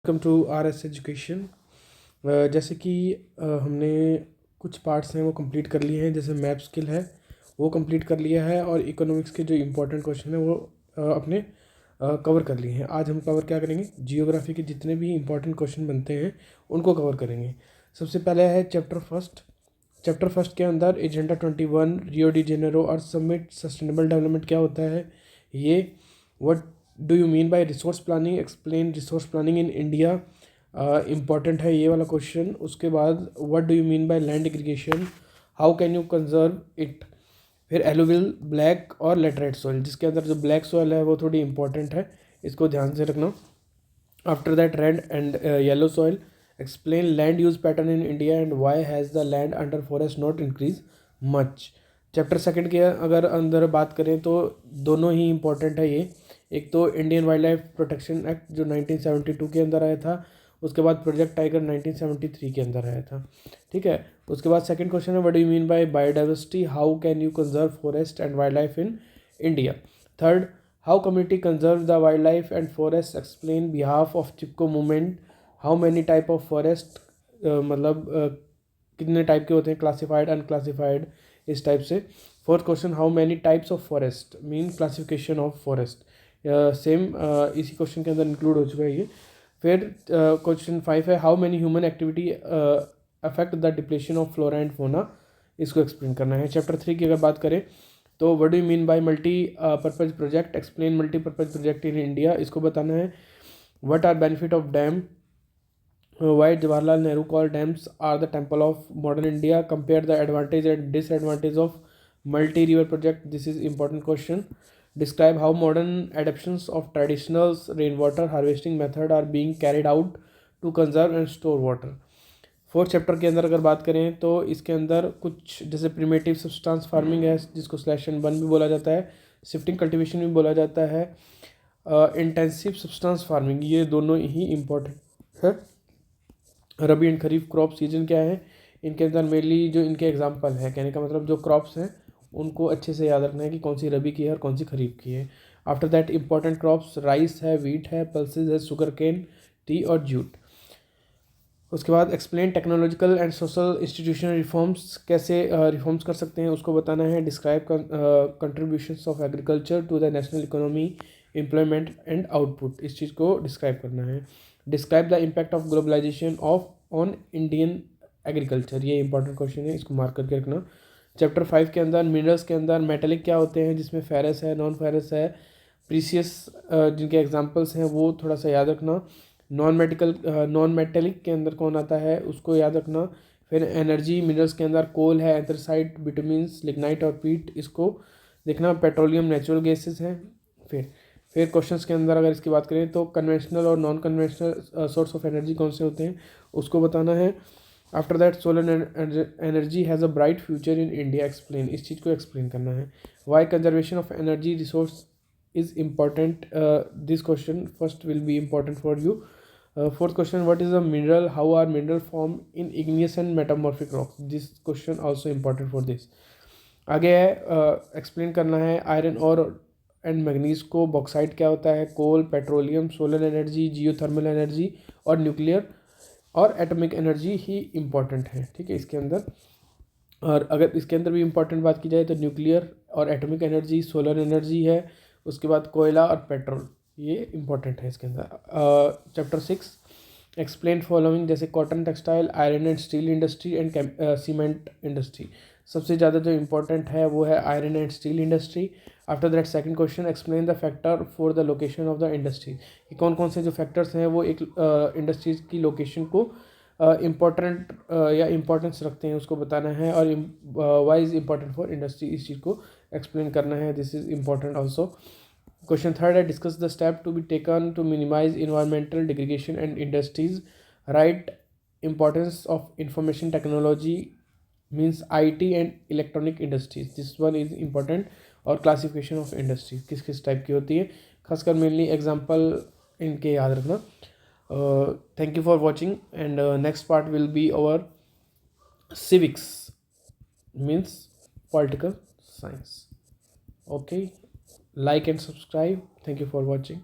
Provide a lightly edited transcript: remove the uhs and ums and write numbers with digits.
Welcome to R S education. जैसे कि हमने कुछ पार्ट्स हैं वो कंप्लीट कर लिए हैं, जैसे मैप स्किल है वो कंप्लीट कर लिया है और इकोनॉमिक्स के जो इम्पोर्टेंट क्वेश्चन है वो अपने कवर कर लिए हैं। आज हम कवर क्या करेंगे, जियोग्राफी के जितने भी इम्पोर्टेंट क्वेश्चन बनते हैं उनको कवर करेंगे। सबसे पहले है चैप्टर फर्स्ट। चैप्टर फर्स्ट के अंदर एजेंडा 21, रियो डी जेनेरो और समिट सस्टेनेबल डेवलपमेंट क्या होता है, ये what do you mean bye resource planning, explain resource planning in India, important है ये वाला क्वेश्चन। उसके बाद what do you mean by land aggregation, how can you conserve it. फिर एलुवियल, ब्लैक और लेटराइट सॉइल, जिसके अंदर जो ब्लैक सॉइल है वो थोड़ी इंपॉर्टेंट है, इसको ध्यान से रखना। After that red and yellow soil, explain land use pattern in India and why has the land under forest not increase much. Chapter second के अगर अंदर बात करें तो दोनों ही इंपॉर्टेंट है ये। एक तो Indian wild life protection act जो 1972 के अंदर आया था, उसके बाद प्रोजेक्ट टाइगर 1973 के अंदर आया था। ठीक है, उसके बाद सेकंड क्वेश्चन है what do you mean bye biodiversity, how can you conserve forest and wild life in India. Third, how community conserve the wild life and forest, explain behalf of Chipko movement, how many type of forest, मतलब कितने type के होते हैं, classified, unclassified, इस type से। Fourth question, how many types of forest mean classification of forest, same इसी question के अंदर इंक्लूड हो चुका है ये। फिर क्वेश्चन 5 है how many human activity affect the depletion of flora and fauna, इसको एक्सप्लेन करना है। चैप्टर 3 की अगर बात करें तो what do you mean by multi purpose project, explain multipurpose project in India, इसको बताना है। What are benefit of dam, why Jawaharlal Nehru call dams are the temple of modern India, compare the advantage and disadvantage of multi river project, this is important question. Describe how modern adaptations of traditional rainwater harvesting method are being carried out to conserve and store water। Fourth chapter के अंदर अगर बात करें तो इसके अंदर कुछ जैसे प्रिमेटिव सब्सटेंस फार्मिंग है, जिसको /1 भी बोला जाता है, शिफ्टिंग कल्टीवेशन भी बोला जाता है, इंटेंसिव सब्सटेंस फार्मिंग, ये दोनों ही इम्पोर्टेंट है। रबी एंड खरीफ क्रॉप सीजन क्या है, इनके अंदर मेनली जो इनके एग्जाम्पल है, कहने का मतलब जो क्रॉप्स हैं उनको अच्छे से याद रखना है कि कौन सी रबी की है और कौन सी खरीफ की है। After that important crops rice है, वीट है, पल्सेज है, शुगर केन, टी और जूट। उसके बाद explain technological and social institutional reforms, कैसे रिफॉर्म्स कर सकते हैं उसको बताना है। Describe contributions of agriculture to the national economy, employment and output, इस चीज़ को डिस्क्राइब करना है। Describe the impact of globalisation of on Indian agriculture, ये इंपॉर्टेंट क्वेश्चन है, इसको मार्क करके रखना। चैप्टर 5 के अंदर मिनरल्स के अंदर मेटेलिक क्या होते हैं, जिसमें फेरस है, नॉन फेरस है, प्रीसियस जिनके एग्जांपल्स हैं वो थोड़ा सा याद रखना। नॉन मेटेलिक के अंदर कौन आता है उसको याद रखना। फिर एनर्जी मिनरल्स के अंदर कोल है, एंथ्रासाइट, बिटुमिन्स, लिग्नाइट और पीट, इसको देखना। पेट्रोलियम नेचुरल गैसेस हैं। फिर क्वेश्चंस के अंदर अगर इसकी बात करें तो कन्वेंशनल और non conventional source of energy कौन से होते हैं उसको बताना है। After that solar energy has a bright future in India, explain, इस चीज़ को एक्सप्लेन करना है। Why conservation of energy resource is important, this question first will be important for you. Fourth question, what is a mineral, how are mineral form in igneous and metamorphic rocks, this question also important for this. आगे है explain करना है iron और and manganese को, bauxite क्या होता है, coal, petroleum, solar energy, geothermal energy और न्यूक्लियर और एटॉमिक एनर्जी ही इम्पॉर्टेंट है। ठीक है, इसके अंदर, और अगर इसके अंदर भी इम्पॉर्टेंट बात की जाए तो न्यूक्लियर और एटॉमिक एनर्जी, सोलर एनर्जी है, उसके बाद कोयला और पेट्रोल, ये इम्पॉर्टेंट है इसके अंदर। चैप्टर 6 एक्सप्लेन फॉलोइंग, जैसे cotton, textile, iron and steel industry and cement industry, सबसे ज़्यादा जो इम्पोर्टेंट है वो है iron and steel industry. After that second question, explain the factor for the location of the industry, कि कौन कौन से जो फैक्टर्स हैं वो एक इंडस्ट्रीज की लोकेशन को इम्पोर्टेंट या इम्पोर्टेंस रखते हैं उसको बताना है, और why is important for industry, इस चीज़ को एक्सप्लेन करना है, this is important also. Question third है discuss the step to be taken to minimize environmental degradation and industries, right importance of information technology means IT and electronic industries, this one is important. और classification of industries किस किस type की होती है, खासकर mainly example इनके याद रखना। Thank you for watching, and next part will be our civics, means political science. Okay, like and subscribe. Thank you for watching.